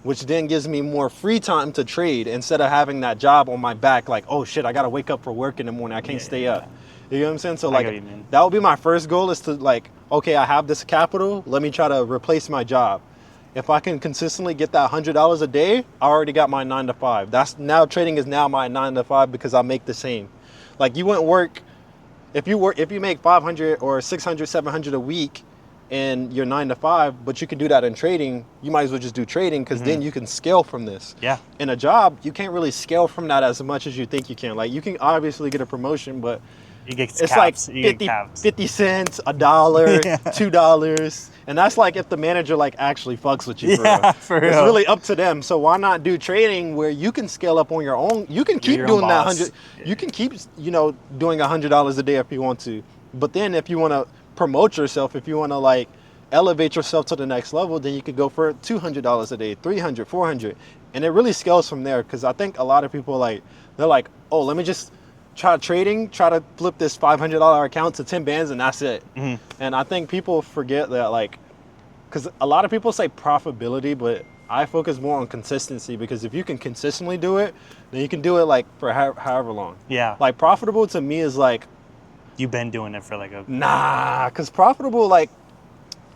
which then gives me more free time to trade instead of having that job on my back. Like, oh shit, I gotta wake up for work in the morning. I can't stay up. You know what I'm saying? So like, that would be my first goal, is to like, okay, I have this capital. Let me try to replace my job. If I can consistently get that $100 a day, I already got my 9 to 5. That's now, trading is now my 9 to 5 because I make the same. Like you wouldn't work, if you make 500 or 600, 700 a week, and you're 9 to 5, but you can do that in trading, you might as well just do trading, because then you can scale from this. Yeah. In a job, you can't really scale from that as much as you think you can. Like you can obviously get a promotion, but it's caps. Like 50 cents, $1, $2. And that's like if the manager like actually fucks with you, for real. It's really up to them. So why not do trading where you can scale up on your own? You can keep doing that 100. You can keep, you know, doing $100 a day if you want to. But then if you want to promote yourself, if you want to like elevate yourself to the next level, then you could go for $200 a day, 300, 400. And it really scales from there, because I think a lot of people like, they're like, oh, let me just try trading, try to flip this $500 account to 10 bands and that's it. And I think people forget that, like, because a lot of people say profitability, but I focus more on consistency, because if you can consistently do it, then you can do it like for however long. Yeah. Like profitable to me is like, you've been doing it for like a... Nah, because profitable, like,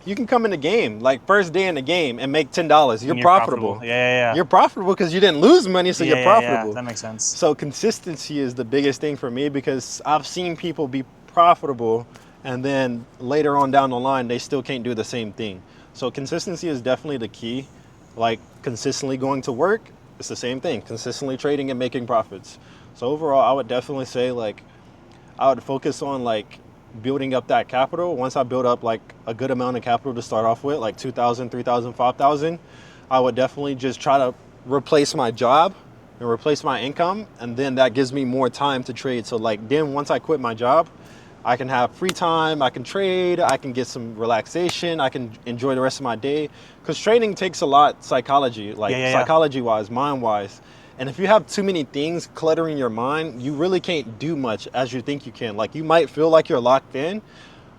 you can come in the game, like first day in the game and make $10. You're profitable. Yeah. You're profitable because you didn't lose money, so you're profitable. Yeah, that makes sense. So consistency is the biggest thing for me, because I've seen people be profitable and then later on down the line, they still can't do the same thing. So consistency is definitely the key. Like consistently going to work, it's the same thing. Consistently trading and making profits. So overall, I would definitely say, like, I would focus on like building up that capital. Once I build up like a good amount of capital to start off with, like 2,000, 3,000, 5,000, I would definitely just try to replace my job and replace my income. And then that gives me more time to trade. So like then once I quit my job, I can have free time, I can trade, I can get some relaxation, I can enjoy the rest of my day. Because trading takes a lot psychology, like psychology-wise, mind-wise. And if you have too many things cluttering your mind, you really can't do much as you think you can. Like you might feel like you're locked in,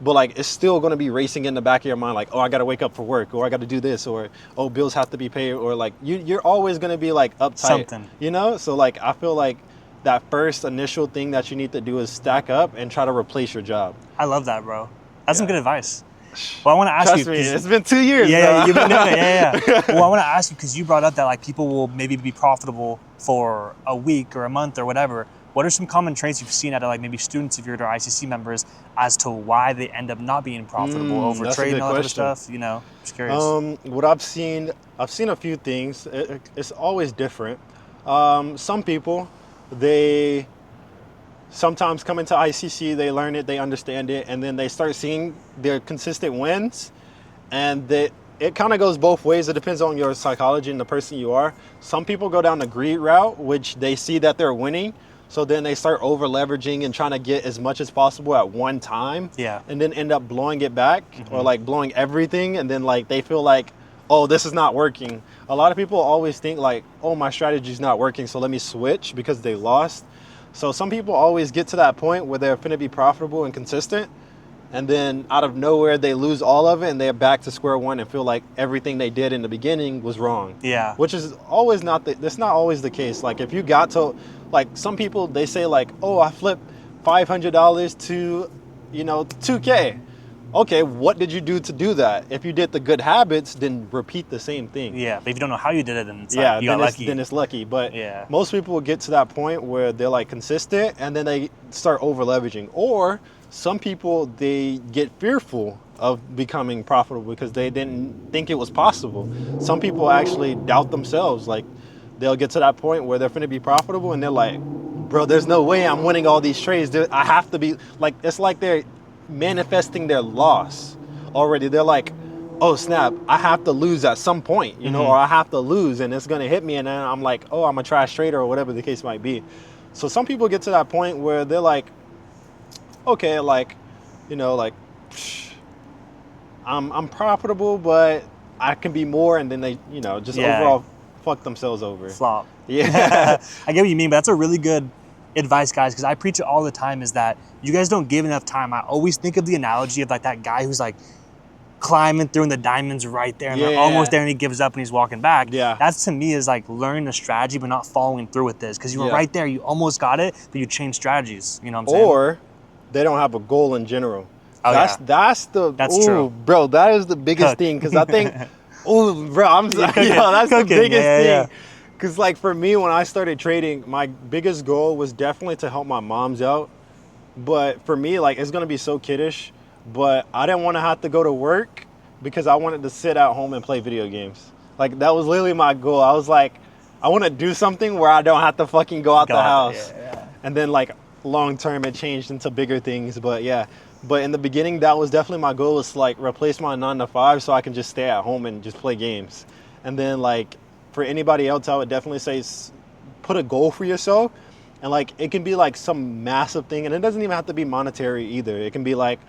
but like it's still gonna be racing in the back of your mind, like, oh, I gotta wake up for work, or I gotta do this, or oh, bills have to be paid, or like you're always gonna be like uptight, something, you know? So like I feel like that first initial thing that you need to do is stack up and try to replace your job. I love that, bro. That's some good advice. Well, I want to ask Trust you. me, it's been 2 years. Yeah, you've been doing it. Yeah. Well, I want to ask you, because you brought up that like people will maybe be profitable for a week or a month or whatever. What are some common traits you've seen out of like maybe students of yours or ICC members as to why they end up not being profitable over trading and all that stuff? You know, just curious. What I've seen a few things. It's always different. Some people, they sometimes come into ICC, they learn it, they understand it, and then they start seeing their consistent wins, and it kind of goes both ways. It depends on your psychology and the person you are. Some people go down the greed route, which they see that they're winning, so then they start over leveraging and trying to get as much as possible at one time, and then end up blowing it back, or like blowing everything, and then like they feel like, oh, this is not working. A lot of people always think like, oh, my strategy is not working, so let me switch, because they lost. So some people always get to that point where they're going to be profitable and consistent, and then out of nowhere they lose all of it and they're back to square one and feel like everything they did in the beginning was wrong. Yeah. Which is always that's not always the case. Like if you got to, like some people, they say like, oh, I flipped $500 to, you know, 2K. Okay, what did you do to do that? If you did the good habits, then repeat the same thing. Yeah, but if you don't know how you did it, then it's like you got lucky. Then it's lucky. But most people will get to that point where they're like consistent, and then they start over leveraging. Or some people, they get fearful of becoming profitable because they didn't think it was possible. Some people actually doubt themselves. Like they'll get to that point where they're going to be profitable, and they're like, bro, there's no way I'm winning all these trades. I have to be like, it's like they're manifesting their loss already. They're like, oh snap, I have to lose at some point, you know, or I have to lose and it's gonna hit me, and then I'm like, oh, I'm a trash trader, or whatever the case might be. So some people get to that point where they're like, okay, like, you know, like, I'm profitable, but I can be more, and then they, you know, just overall fuck themselves over. Flop. Yeah. I get what you mean, but that's a really good advice, guys, because I preach it all the time, is that you guys don't give enough time. I always think of the analogy of like that guy who's like climbing through and the diamond's right there and they're almost there and he gives up and he's walking back. That's to me is like learning the strategy but not following through with this, because you were right there, you almost got it, but you changed strategies, you know what I'm saying? Or they don't have a goal in general. That's true, bro. That is the biggest thing, because I think, that's the biggest thing. Because like for me, when I started trading, my biggest goal was definitely to help my moms out. But for me, like, it's gonna be so kiddish, but I didn't want to have to go to work because I wanted to sit at home and play video games. Like that was literally my goal. I was like, I want to do something where I don't have to fucking go out the house. And then like long term, it changed into bigger things. But but in the beginning, that was definitely my goal, was to like replace my 9 to 5 so I can just stay at home and just play games. And then like, for anybody else, I would definitely say put a goal for yourself, and like it can be like some massive thing, and it doesn't even have to be monetary either. It can be like,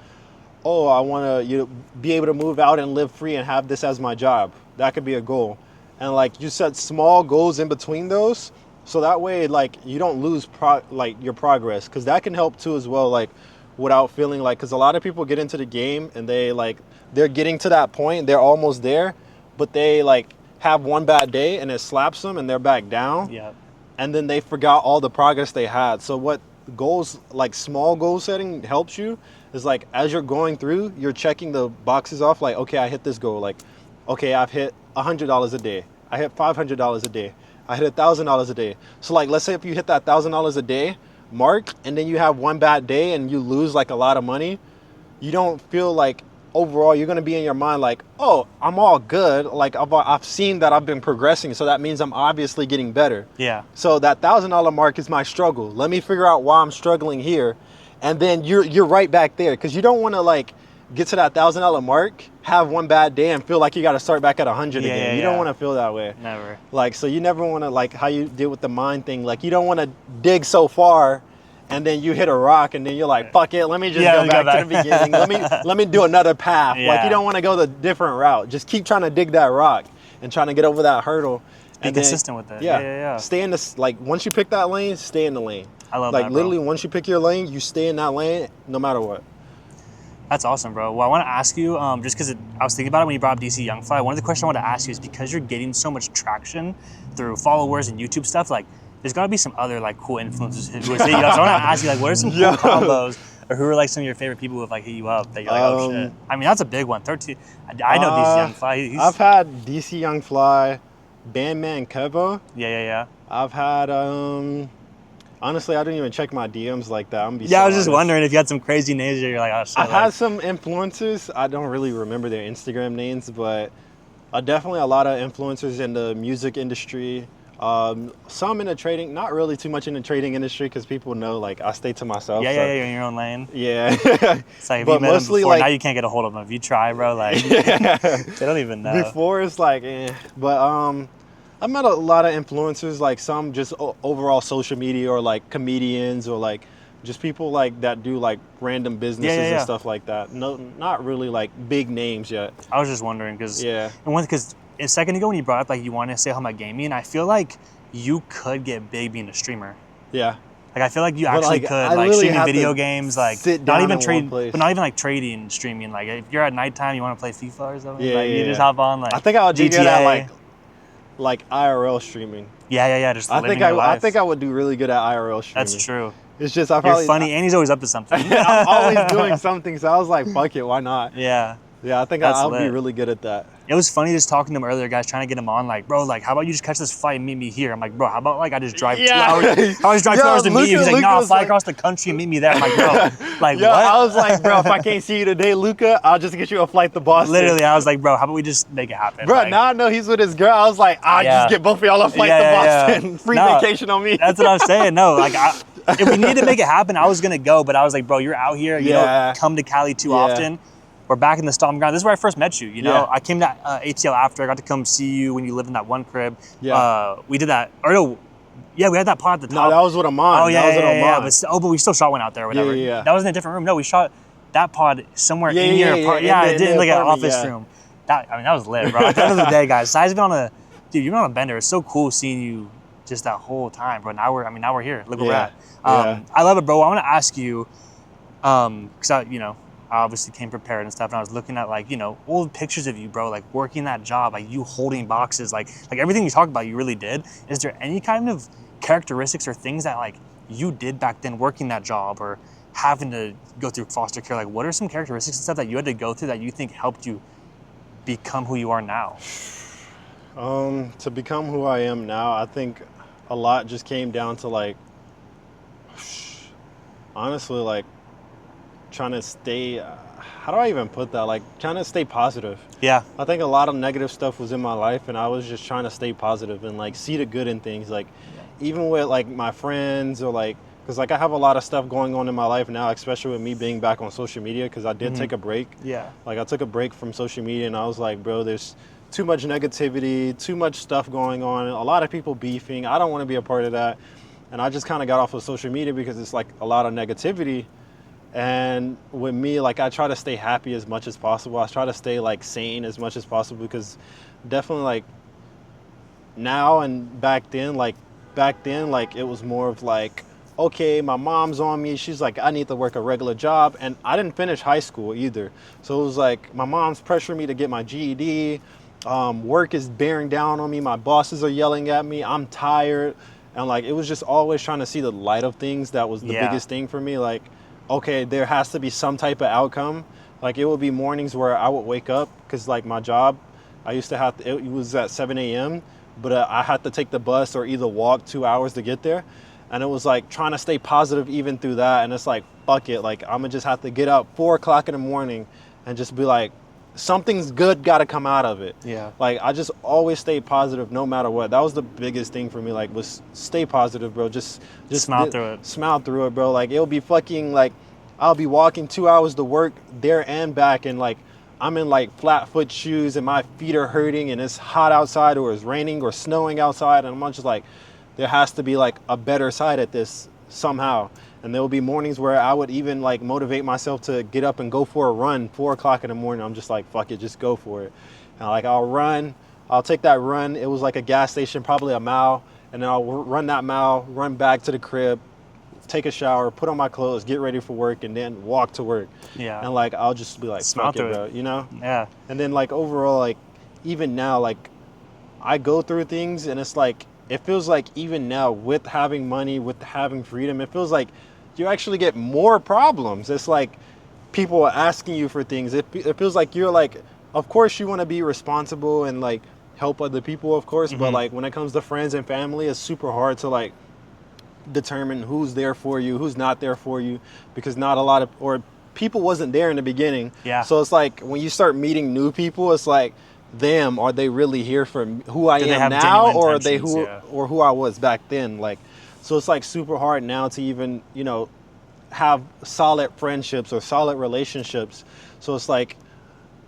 oh, I want to be able to move out and live free and have this as my job. That could be a goal. And like you set small goals in between those, So that way, like, you don't lose like your progress, because that can help too as well. Like, without feeling like, because a lot of people get into the game and they're getting to that point, they're almost there, but they like have one bad day and it slaps them and they're back down. Yeah. And then they forgot all the progress they had. So what goals, like small goal setting, helps you is like, as you're going through, you're checking the boxes off. Like, okay, I hit this goal. Like, okay, I've hit $100 a day. I hit $500 a day. I hit $1,000 a day. So like, let's say if you hit that $1,000 a day mark and then you have one bad day and you lose like a lot of money, you don't feel like, overall you're going to be in your mind like, oh, I'm all good. Like, I've seen that I've been progressing, so that means I'm obviously getting better. Yeah. So that $1,000 mark is my struggle. Let me figure out why I'm struggling here, and then you're right back there, because you don't want to like get to that $1,000 mark, have one bad day, and feel like you got to start back at 100 again. Yeah, you don't want to feel that way. Never. Like, so you never want to, like how you did with the mine thing. Like, you don't want to dig so far and then you hit a rock and then you're like, fuck it, let me just go back to the beginning. let me do another path. Yeah. Like, you don't want to go the different route. Just keep trying to dig that rock and trying to get over that hurdle. Be consistent with it. Yeah. Stay in this, like, once you pick that lane, stay in the lane. I love that, bro. Literally, once you pick your lane, you stay in that lane no matter what. That's awesome, bro. Well, I want to ask you, just because I was thinking about it when you brought up DC Youngfly, one of the questions I want to ask you is, because you're getting so much traction through followers and YouTube stuff, like, there's got to be some other like cool influencers who hit you up. So I want to ask you, like, what are some cool combos, or who are like some of your favorite people who have like hit you up that you're like, oh shit? I mean, that's a big one. 13. I know DC Youngfly. I've had DC Youngfly, Bandman Kevo. Yeah. I've had honestly, I didn't even check my DMs like that. I was just wondering if you had some crazy names that you're like, oh shit. I've had some influencers. I don't really remember their Instagram names, but definitely a lot of influencers in the music industry. Some in the trading, not really too much in the trading industry, because people know like I stay to myself. Yeah, you're in your own lane. Yeah. It's like, if you met them before, like, now you can't get a hold of them. If you try, bro, like, they don't even know. Before it's like, but I met a lot of influencers, like some just overall social media, or like comedians, or like just people like that do like random businesses and stuff like that. No, not really like big names yet. I was just wondering because a second ago when you brought up like you wanted to say how about gaming, I feel like you could get big being a streamer. Yeah. Like, I feel like you actually could, like, streaming video games, like, not even trade, but not even like trading, streaming. Like, if you're at nighttime, you want to play FIFA or something, you just hop on, like, I think I would do that at like IRL streaming. Yeah. Just I think I would do really good at IRL streaming. That's true. It's just you're funny, and he's always up to something. I'm always doing something, so I was like, fuck it, why not? Yeah, I think I'll be really good at that. It was funny just talking to him earlier, guys, trying to get him on, like, bro, like, how about you just catch this flight and meet me here? I'm like, bro, how about like I just drive 2 hours? How about I just drive 2 hours to meet you? He's like, no, I'll fly across the country and meet me there. I'm like, bro, like, what? I was like, bro, if I can't see you today, Luca, I'll just get you a flight to Boston. Literally, I was like, bro, how about we just make it happen? Bro, like, now I know he's with his girl. I was like, I'll just get both of y'all a flight to Boston. Free vacation on me. That's what I was saying. No, like, if we need to make it happen, I was going to go, but I was like, bro, you're out here. You don't come to Cali too often. We're back in the stomping ground. This is where I first met you, you know? I came to ATL after. I got to come see you when you lived in that one crib. We did that. Or no, we had that pod at the top. No, that was with Amon. Oh, yeah. But we still shot one out there or whatever. Yeah. That was in a different room. No, we shot that pod somewhere in your apartment. Yeah, it did like an office room. That was lit, bro. At the end of the day, guys, Sai's been you've been on a bender. It's so cool seeing you just that whole time, bro. Now we're here. Look where we're at. I love it, bro. I want to ask you, because I obviously came prepared and stuff, and I was looking at like, old pictures of you, bro, like working that job, like you holding boxes, like everything you talked about, you really did. Is there any kind of characteristics or things that like you did back then working that job or having to go through foster care? Like, what are some characteristics and stuff that you had to go through that you think helped you become who you are now? To become who I am now, I think a lot just came down to like, honestly, like, trying to stay, how do I even put that? Like, trying to stay positive. Yeah. I think a lot of negative stuff was in my life, and I was just trying to stay positive and like see the good in things. Like, even with like my friends, or like, because like I have a lot of stuff going on in my life now, especially with me being back on social media, because I did take a break. Yeah. Like, I took a break from social media, and I was like, bro, there's too much negativity, too much stuff going on, a lot of people beefing. I don't want to be a part of that. And I just kind of got off of social media because it's like a lot of negativity. And with me, like, I try to stay happy as much as possible. I try to stay like sane as much as possible, because definitely like now and back then, like back then, like, it was more of like, okay, my mom's on me. She's like, I need to work a regular job. And I didn't finish high school either. So it was like, my mom's pressuring me to get my GED. Work is bearing down on me. My bosses are yelling at me. I'm tired. And like, it was just always trying to see the light of things. That was the biggest thing for me. Like, okay, there has to be some type of outcome. Like, it would be mornings where I would wake up, because like my job, I used to have to, it was at 7 a.m., but I had to take the bus or either walk 2 hours to get there. And it was like trying to stay positive even through that. And it's like, fuck it. Like, I'm gonna just have to get up 4 o'clock in the morning and just be like, something's good got to come out of it. Yeah. Like, I just always stay positive no matter what. That was the biggest thing for me. Like, was stay positive, bro. Just smile through it. Smile through it, bro. Like, it'll be fucking like, I'll be walking 2 hours to work there and back, and like, I'm in like flat foot shoes and my feet are hurting and it's hot outside or it's raining or snowing outside. And I'm just like, there has to be like a better side at this somehow. And there will be mornings where I would even like motivate myself to get up and go for a run, 4 o'clock in the morning. I'm just like, fuck it, just go for it. And like, I'll run, I'll take that run. It was like a gas station, probably a mile. And then I'll run that mile, run back to the crib, take a shower, put on my clothes, get ready for work, and then walk to work. Yeah. And like, I'll just be like, fuck it, bro, you know? Yeah. And then like, overall, like, even now, like, I go through things and it's like, it feels like even now, with having money, with having freedom, it feels like you actually get more problems. It's like people are asking you for things. It feels like you're like, of course you want to be responsible and like help other people, of course, but like when it comes to friends and family, it's super hard to like determine who's there for you, who's not there for you, because not a lot of, or people wasn't there in the beginning. Yeah. So it's like when you start meeting new people, it's like, them, are they really here for who I am now, or are they who I was back then? Like, so it's like super hard now to even, you know, have solid friendships or solid relationships. So it's like,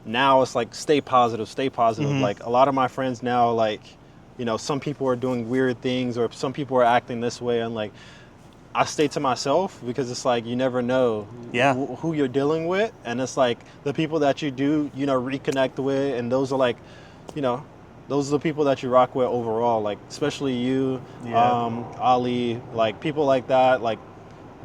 now it's like, stay positive. Like, a lot of my friends now, like, you know, some people are doing weird things or some people are acting this way, and like, I stay to myself, because it's like, you never know who you're dealing with. And it's like, the people that you do, you know, reconnect with, and those are like, you know, those are the people that you rock with overall, like, especially you, Ali, like, people like that, like,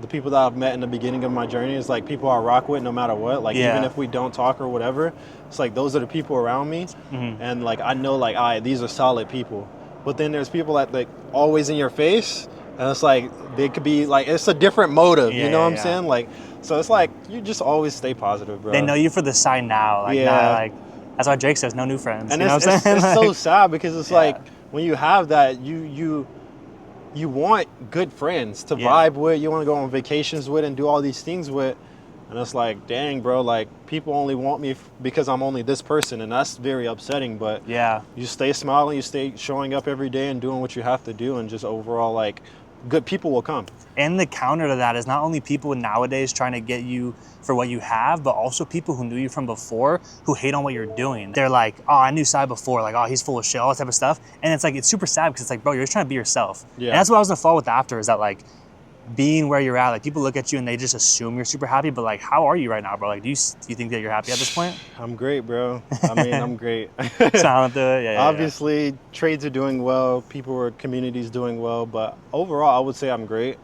the people that I've met in the beginning of my journey is like people I rock with no matter what. Like, even if we don't talk or whatever, it's like, those are the people around me. And like, I know, like, all right, these are solid people. But then there's people that like always in your face, and it's like, they could be like, it's a different motive, you know what I'm saying? Like, so it's like, you just always stay positive, bro. They know you for the side now. Like, like, that's why Jake says no new friends. And you know what I'm saying? It's so sad, because it's like, when you have that, you want good friends to vibe with, you want to go on vacations with and do all these things with. And it's like, dang, bro, like, people only want me because I'm only this person, and that's very upsetting. But you stay smiling, you stay showing up every day and doing what you have to do, and just overall, like, good people will come. And the counter to that is not only people nowadays trying to get you for what you have, but also people who knew you from before who hate on what you're doing. They're like, oh, I knew Sai before, like, oh, he's full of shit, all that type of stuff. And it's like, it's super sad, because it's like, bro, you're just trying to be yourself. And that's what I was gonna fall with after, is that like, being where you're at, like, people look at you and they just assume you're super happy, but like, how are you right now, bro? Like, do you think that you're happy at this point? I'm great, bro. I mean, I'm great. Silent through it, Obviously, trades are doing well, people or communities doing well, but overall, I would say I'm great.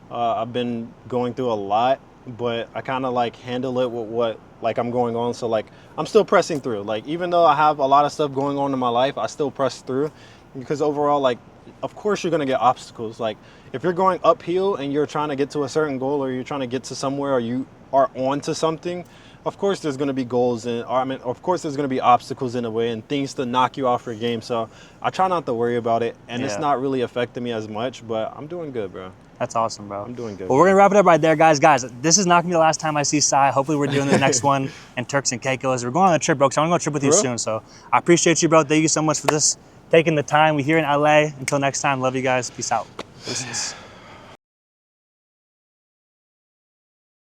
I've been going through a lot, but I kind of like handle it with what like I'm going on. So like, I'm still pressing through. Like, even though I have a lot of stuff going on in my life, I still press through, because overall, like, of course you're gonna get obstacles. Like, if you're going uphill and you're trying to get to a certain goal, or you're trying to get to somewhere, or you are on to something, of course there's gonna be goals, and I mean, of course there's gonna be obstacles in the way and things to knock you off your game. So I try not to worry about it, and it's not really affecting me as much, but I'm doing good, bro. That's awesome, bro. I'm doing good. Well, we're gonna wrap it up right there, guys. Guys, this is not gonna be the last time I see Sai. Hopefully we're doing the next one in Turks and Caicos. We're going on a trip, bro, because I wanna go on a trip with you soon. So I appreciate you, bro. Thank you so much for this, taking the time. We're here in LA. Until next time, love you guys. Peace out. Peace.